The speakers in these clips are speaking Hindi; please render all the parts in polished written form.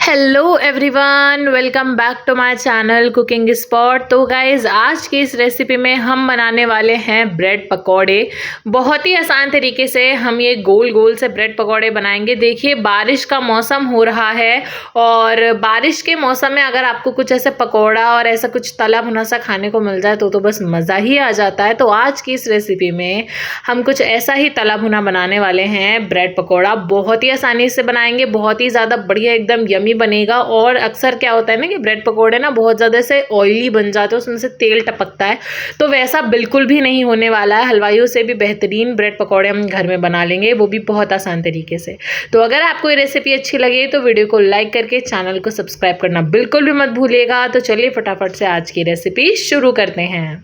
Hello everyone, welcome back to my channel cooking spot. तो गाइज़, आज की इस रेसिपी में हम बनाने वाले हैं ब्रेड पकौड़े। बहुत ही आसान तरीके से हम ये गोल गोल से ब्रेड पकौड़े बनाएंगे। देखिए, बारिश का मौसम हो रहा है और बारिश के मौसम में अगर आपको कुछ ऐसे पकौड़ा और ऐसा कुछ तला भुना सा खाने को मिल जाए तो बस मज़ा ही आ जाता है। तो आज की इस रेसिपी में हम कुछ ऐसा ही तला भुना बनाने वाले हैं, ब्रेड पकौड़ा। बहुत ही आसानी से बनाएंगे, बहुत ही ज़्यादा बढ़िया एकदम यमी बनेगा। और अक्सर क्या होता है ना कि ब्रेड पकोड़े ना बहुत ज़्यादा से ऑयली बन जाते हैं, उसमें से तेल टपकता है। तो वैसा बिल्कुल भी नहीं होने वाला है। हलवाइयों से भी बेहतरीन ब्रेड पकोड़े हम घर में बना लेंगे, वो भी बहुत आसान तरीके से। तो अगर आपको ये रेसिपी अच्छी लगे तो वीडियो को लाइक करके चैनल को सब्सक्राइब करना बिल्कुल भी मत भूलिएगा। तो चलिए फटाफट से आज की रेसिपी शुरू करते हैं।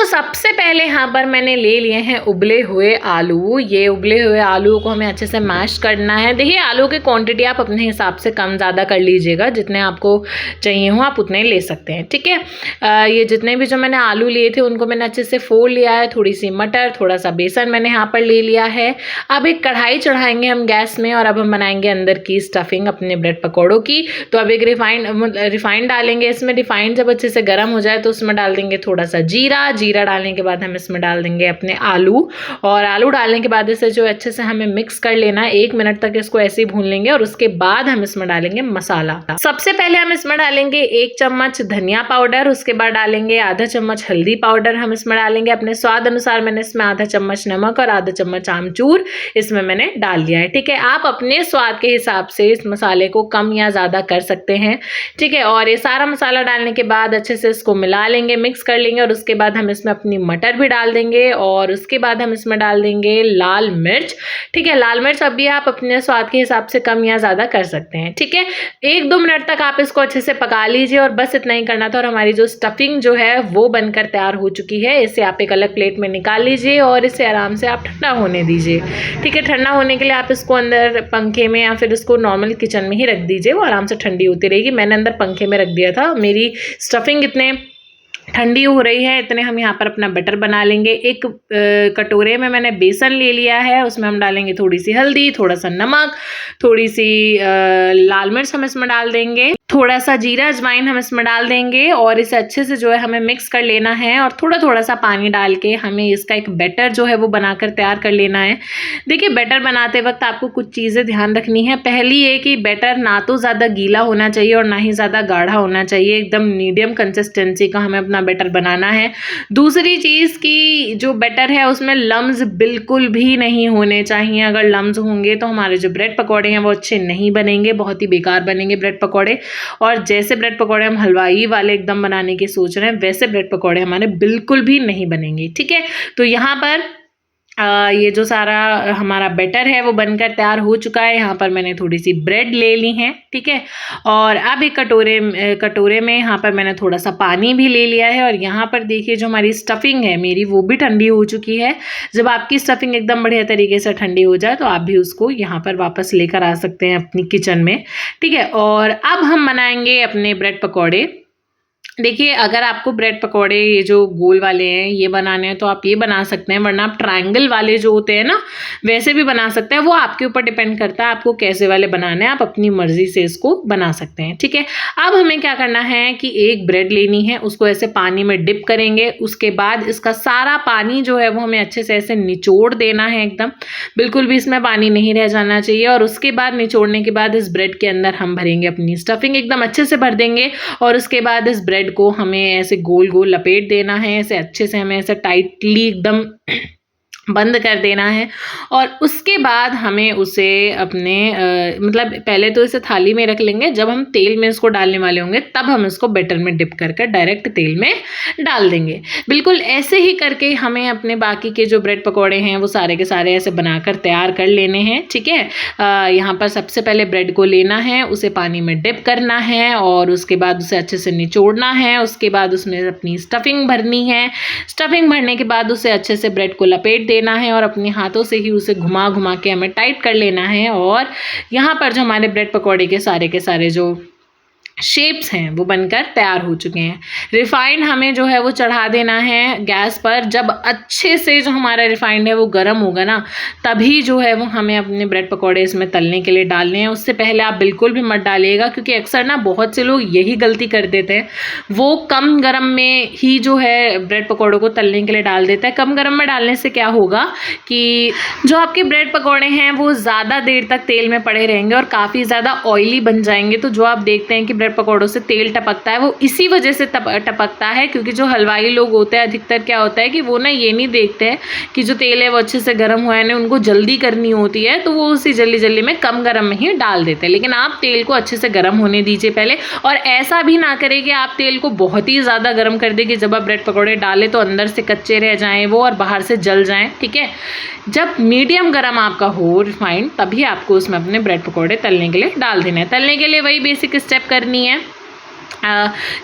सबसे पहले यहाँ पर मैंने ले लिए हैं उबले हुए आलू। ये उबले हुए आलू को हमें अच्छे से मैश करना है। देखिए, आलू की क्वांटिटी आप अपने हिसाब से कम ज़्यादा कर लीजिएगा, जितने आपको चाहिए हो आप उतने ले सकते हैं, ठीक है। ये जितने भी जो मैंने आलू लिए थे उनको मैंने अच्छे से फोड़ लिया है। थोड़ी सी मटर, थोड़ा सा बेसन मैंने यहाँ पर ले लिया है। अब एक कढ़ाई चढ़ाएंगे हम गैस में और अब हम बनाएंगे अंदर की स्टफिंग अपने ब्रेड पकौड़ों की। तो अब एक रिफाइंड डालेंगे इसमें। रिफाइंड जब अच्छे से गर्म हो जाए तो उसमें डाल देंगे थोड़ा सा जीरा डालने के बाद हम इसमें डाल देंगे अपने आलू। और आलू डालने के बाद इसे जो अच्छे से हमें मिक्स कर लेना है। 1 मिनट तक इसको ऐसे ही भून लेंगे और उसके बाद हम इसमें डालेंगे मसाला। सबसे पहले हम इसमें डालेंगे 1 चम्मच धनिया पाउडर, उसके बाद डालेंगे आधा चम्मच हल्दी पाउडर हम इसमें डालेंगे। अपने स्वाद अनुसार मैंने इसमें आधा चम्मच नमक और आधा चम्मच आमचूर इसमें मैंने डाल दिया है, ठीक है। आप अपने स्वाद के हिसाब से इस मसाले को कम या ज़्यादा कर सकते हैं, ठीक है। और ये सारा मसाला डालने के बाद अच्छे से इसको मिला लेंगे, मिक्स कर लेंगे। और उसके बाद हम इसमें अपनी मटर भी डाल देंगे और उसके बाद हम इसमें डाल देंगे लाल मिर्च, ठीक है। लाल मिर्च अभी आप अपने स्वाद के हिसाब से कम या ज़्यादा कर सकते हैं, ठीक है। 1-2 मिनट तक आप इसको अच्छे से पका लीजिए और बस इतना ही करना था। और हमारी जो स्टफिंग जो है वो बनकर तैयार हो चुकी है। इसे आप एक अलग प्लेट में निकाल लीजिए और इसे आराम से आप ठंडा होने दीजिए, ठीक है। ठंडा होने के लिए आप इसको अंदर पंखे में या फिर इसको नॉर्मल किचन में ही रख दीजिए, वो आराम से ठंडी होती रहेगी। मैंने अंदर पंखे में रख दिया था। मेरी स्टफिंग इतने ठंडी हो रही है, इतने हम यहाँ पर अपना बैटर बना लेंगे। एक कटोरे में मैंने बेसन ले लिया है, उसमें हम डालेंगे थोड़ी सी हल्दी, थोड़ा सा नमक, थोड़ी सी लाल मिर्च हम इसमें डाल देंगे, थोड़ा सा जीरा अजवाइन हम इसमें डाल देंगे। और इसे अच्छे से जो है हमें मिक्स कर लेना है और थोड़ा थोड़ा सा पानी डाल के हमें इसका एक बैटर जो है वो बनाकर तैयार कर लेना है। देखिए, बैटर बनाते वक्त आपको कुछ चीज़ें ध्यान रखनी है। पहली ये कि बैटर ना तो ज़्यादा गीला होना चाहिए और ना ही ज़्यादा गाढ़ा होना चाहिए। एकदम मीडियम कंसिस्टेंसी का हमें अपना बैटर बनाना है। दूसरी चीज़ की जो बैटर है उसमें लम्स बिल्कुल भी नहीं होने चाहिए। अगर लम्स होंगे तो हमारे जो ब्रेड पकौड़े हैं वो अच्छे नहीं बनेंगे, बहुत ही बेकार बनेंगे ब्रेड पकौड़े। और जैसे ब्रेड पकौड़े हम हलवाई वाले एकदम बनाने की सोच रहे हैं, वैसे ब्रेड पकौड़े हमारे बिल्कुल भी नहीं बनेंगे, ठीक है। तो यहाँ पर ये जो सारा हमारा बैटर है वो बनकर तैयार हो चुका है। यहाँ पर मैंने थोड़ी सी ब्रेड ले ली है, ठीक है। और अब एक कटोरे में यहाँ पर मैंने थोड़ा सा पानी भी ले लिया है। और यहाँ पर देखिए, जो हमारी स्टफिंग है मेरी वो भी ठंडी हो चुकी है। जब आपकी स्टफिंग एकदम बढ़िया तरीके से ठंडी हो जाए तो आप भी उसको यहाँ पर वापस लेकर आ सकते हैं अपनी किचन में, ठीक है। और अब हम बनाएंगे अपने ब्रेड पकौड़े। देखिए, अगर आपको ब्रेड पकौड़े ये जो गोल वाले हैं ये बनाने हैं तो आप ये बना सकते हैं, वरना आप ट्रायंगल वाले जो होते हैं ना वैसे भी बना सकते हैं। वो आपके ऊपर डिपेंड करता है आपको कैसे वाले बनाने हैं, आप अपनी मर्जी से इसको बना सकते हैं, ठीक है। अब हमें क्या करना है कि एक ब्रेड लेनी है, उसको ऐसे पानी में डिप करेंगे। उसके बाद इसका सारा पानी जो है वो हमें अच्छे से ऐसे निचोड़ देना है, एकदम बिल्कुल भी इसमें पानी नहीं रह जाना चाहिए। और उसके बाद निचोड़ने के बाद इस ब्रेड के अंदर हम भरेंगे अपनी स्टफिंग, एकदम अच्छे से भर देंगे। और उसके बाद इस ब्रेड को हमें ऐसे गोल गोल लपेट देना है, ऐसे अच्छे से हमें ऐसे टाइटली एकदम बंद कर देना है। और उसके बाद हमें उसे अपने मतलब पहले तो इसे थाली में रख लेंगे। जब हम तेल में इसको डालने वाले होंगे तब हम इसको बैटर में डिप कर कर डायरेक्ट तेल में डाल देंगे। बिल्कुल ऐसे ही करके हमें अपने बाकी के जो ब्रेड पकौड़े हैं वो सारे के सारे ऐसे बनाकर तैयार कर लेने हैं, ठीक है। यहाँ पर सबसे पहले ब्रेड को लेना है, उसे पानी में डिप करना है और उसके बाद उसे अच्छे से निचोड़ना है। उसके बाद उसमें अपनी स्टफिंग भरनी है। स्टफिंग भरने के बाद उसे अच्छे से ब्रेड को लपेट लेना है और अपने हाथों से ही उसे घुमा घुमा के हमें टाइट कर लेना है। और यहाँ पर जो हमारे ब्रेड पकौड़े के सारे जो शेप्स हैं वो बनकर तैयार हो चुके हैं। रिफाइंड हमें जो है वो चढ़ा देना है गैस पर। जब अच्छे से जो हमारा रिफाइंड है वो गर्म होगा ना, तभी जो है वो हमें अपने ब्रेड पकौड़े इसमें तलने के लिए डालने हैं। उससे पहले आप बिल्कुल भी मत डालिएगा, क्योंकि अक्सर ना बहुत से लोग यही गलती कर देते हैं, वो कम गरम में ही जो है ब्रेड पकौड़ों को तलने के लिए डाल देता है। कम गरम में डालने से क्या होगा कि जो आपके ब्रेड पकौड़े हैं वो ज़्यादा देर तक तेल में पड़े रहेंगे और काफ़ी ज़्यादा ऑयली बन जाएंगे। तो जो आप देखते हैं कि ब्रेड पकौड़ों से तेल टपकता है, वो इसी वजह से टपकता है, क्योंकि जो हलवाई लोग होते हैं अधिकतर क्या होता है कि वो ना ये नहीं देखते हैं कि जो तेल है वो अच्छे से गर्म हुआ है, उनको जल्दी करनी होती है, तो वो उसी जल्दी में कम गर्म में ही डाल देते हैं। लेकिन आप तेल को अच्छे से गर्म होने दीजिए पहले, और ऐसा भी ना करें कि आप तेल को बहुत ही ज़्यादा गर्म कर दें कि जब आप ब्रेड पकौड़े डालें तो अंदर से कच्चे रह जाएँ वो और बाहर से जल जाएँ। ठीक है, जब मीडियम गर्म आपका हो रिफाइंड, तभी आपको उसमें अपने ब्रेड पकौड़े तलने के लिए डाल देना है। तलने के लिए वही बेसिक स्टेप करनी है।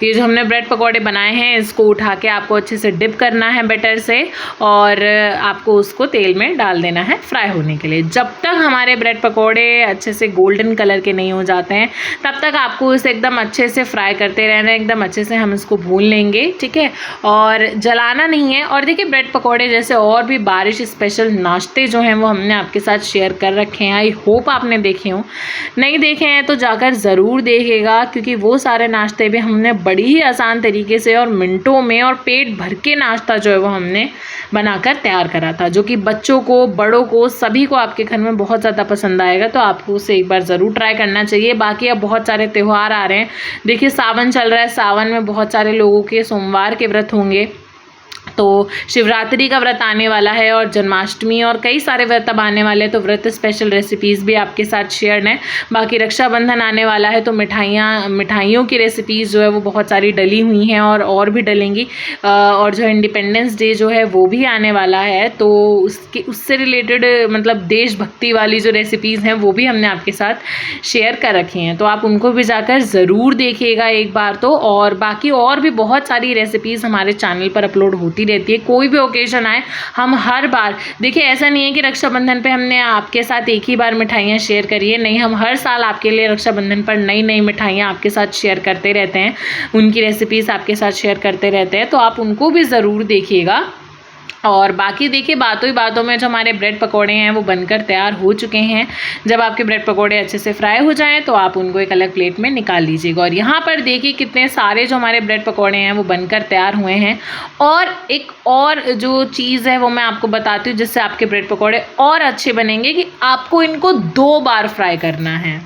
ये जो हमने ब्रेड पकौड़े बनाए हैं इसको उठा के आपको अच्छे से डिप करना है बैटर से, और आपको उसको तेल में डाल देना है फ्राई होने के लिए। जब तक हमारे ब्रेड पकौड़े अच्छे से गोल्डन कलर के नहीं हो जाते हैं, तब तक आपको इसे एकदम अच्छे से फ्राई करते रहना है। एकदम अच्छे से हम इसको भून लेंगे, ठीक है, और जलाना नहीं है। और देखिए, ब्रेड पकौड़े जैसे और भी बारिश स्पेशल नाश्ते जो हैं वो हमने आपके साथ शेयर कर रखे हैं। आई होप आपने देखे हों। नहीं देखे हैं तो जाकर ज़रूर देखिएगा, क्योंकि वो सारे नाश्ते भी हमने बड़ी ही आसान तरीके से और मिनटों में और पेट भर के नाश्ता जो है वो हमने बनाकर तैयार करा था, जो कि बच्चों को, बड़ों को, सभी को आपके घर में बहुत ज़्यादा पसंद आएगा। तो आपको उसे एक बार ज़रूर ट्राई करना चाहिए। बाकी अब बहुत सारे त्यौहार आ रहे हैं। देखिए, सावन चल रहा है, सावन में बहुत सारे लोगों के सोमवार के व्रत होंगे, तो शिवरात्रि का व्रत आने वाला है और जन्माष्टमी और कई सारे व्रत अब आने वाले हैं। तो व्रत स्पेशल रेसिपीज़ भी आपके साथ शेयर हैं। बाकी रक्षाबंधन आने वाला है, तो मिठाइयों की रेसिपीज़ जो है वो बहुत सारी डली हुई हैं और भी डलेंगी। और जो इंडिपेंडेंस डे जो है वो भी आने वाला है, तो उससे रिलेटेड मतलब देशभक्ति वाली जो रेसिपीज़ हैं वो भी हमने आपके साथ शेयर कर रखी हैं। तो आप उनको भी जाकर ज़रूर देखिएगा एक बार तो। और बाकी और भी बहुत सारी रेसिपीज़ हमारे चैनल पर अपलोड होती रहती है। कोई भी ओकेजन आए, हम हर बार, देखिए ऐसा नहीं है कि रक्षाबंधन पे हमने आपके साथ एक ही बार मिठाइयाँ शेयर करी है, नहीं, हम हर साल आपके लिए रक्षाबंधन पर नई नई मिठाइयाँ आपके साथ शेयर करते रहते हैं, उनकी रेसिपीज़ आपके साथ शेयर करते रहते हैं। तो आप उनको भी ज़रूर देखिएगा। और बाकी देखिए, बातों ही बातों में जो हमारे ब्रेड पकोड़े हैं वो बनकर तैयार हो चुके हैं। जब आपके ब्रेड पकोड़े अच्छे से फ्राई हो जाएं तो आप उनको एक अलग प्लेट में निकाल लीजिएगा। और यहाँ पर देखिए कितने सारे जो हमारे ब्रेड पकोड़े हैं वो बनकर तैयार हुए हैं। और एक और जो चीज़ है वो मैं आपको बताती हूँ, जिससे आपके ब्रेड पकोड़े और अच्छे बनेंगे, कि आपको इनको 2 बार फ्राई करना है।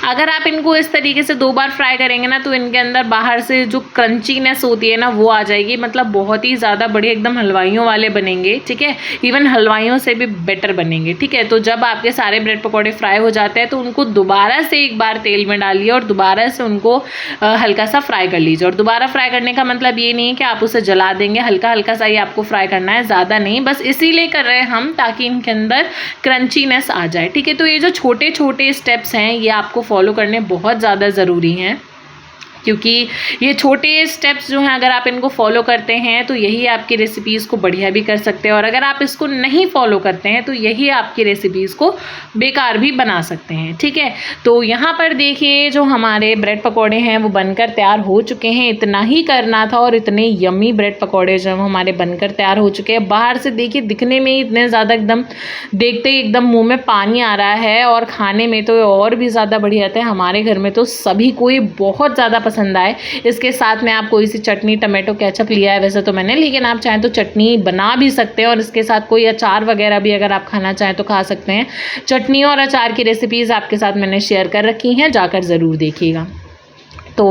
अगर आप इनको इस तरीके से 2 बार फ्राई करेंगे ना, तो इनके अंदर बाहर से जो क्रंचीनेस होती है ना वो आ जाएगी। मतलब बहुत ही ज़्यादा बढ़िया, एकदम हलवाइयों वाले बनेंगे, ठीक है, इवन हलवाइयों से भी बेटर बनेंगे, ठीक है। तो जब आपके सारे ब्रेड पकौड़े फ्राई हो जाते हैं तो उनको दोबारा से एक बार तेल में डालिए और दोबारा से उनको हल्का सा फ्राई कर लीजिए। और दोबारा फ्राई करने का मतलब ये नहीं है कि आप उसे जला देंगे, हल्का हल्का सा ही आपको फ्राई करना है, ज़्यादा नहीं। बस इसीलिए कर रहे हैं हम, ताकि इनके अंदर क्रंचीनेस आ जाए, ठीक है। तो ये जो छोटे छोटे स्टेप्स हैं ये आपको फॉलो करने बहुत ज़्यादा ज़रूरी हैं, क्योंकि ये छोटे स्टेप्स जो हैं अगर आप इनको फॉलो करते हैं तो यही आपकी रेसिपीज़ को बढ़िया भी कर सकते हैं, और अगर आप इसको नहीं फॉलो करते हैं तो यही आपकी रेसिपीज़ को बेकार भी बना सकते हैं, ठीक है। तो यहाँ पर देखिए जो हमारे ब्रेड पकौड़े हैं वो बनकर तैयार हो चुके हैं। इतना ही करना था और इतने यम्मी ब्रेड पकौड़े जो हमारे बनकर तैयार हो चुके हैं। बाहर से देखिए दिखने में ही इतने ज़्यादा, एकदम देखते ही एकदम मुँह में पानी आ रहा है, और खाने में तो और भी ज़्यादा बढ़िया था। हमारे घर में तो सभी को ये बहुत ज़्यादा पसंद आए। इसके साथ में आप कोई सी चटनी, टमाटो केचप लिया है वैसे तो मैंने, लेकिन आप चाहें तो चटनी बना भी सकते हैं, और इसके साथ कोई अचार वगैरह भी अगर आप खाना चाहें तो खा सकते हैं। चटनी और अचार की रेसिपीज़ आपके साथ मैंने शेयर कर रखी हैं, जाकर ज़रूर देखिएगा। तो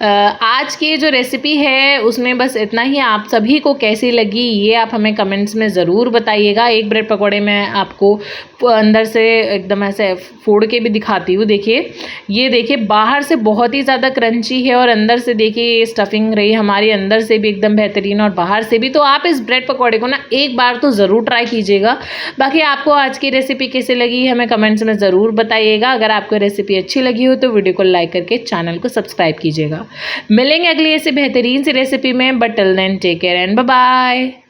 आज की जो रेसिपी है उसमें बस इतना ही। आप सभी को कैसी लगी ये आप हमें कमेंट्स में ज़रूर बताइएगा। एक ब्रेड पकौड़े मैं आपको अंदर से एकदम ऐसे फोड़ के भी दिखाती हूँ। देखिए, ये देखिए बाहर से बहुत ही ज़्यादा क्रंची है, और अंदर से देखिए ये स्टफिंग रही हमारी अंदर से भी एकदम बेहतरीन और बाहर से भी। तो आप इस ब्रेड पकौड़े को ना एक बार तो ज़रूर ट्राई कीजिएगा। बाकी आपको आज की रेसिपी कैसी लगी हमें कमेंट्स में ज़रूर बताइएगा। अगर आपको रेसिपी अच्छी लगी हो तो वीडियो को लाइक करके चैनल को सब्सक्राइब कीजिएगा। मिलेंगे अगली ऐसी बेहतरीन सी रेसिपी में, but till then take care and bye bye.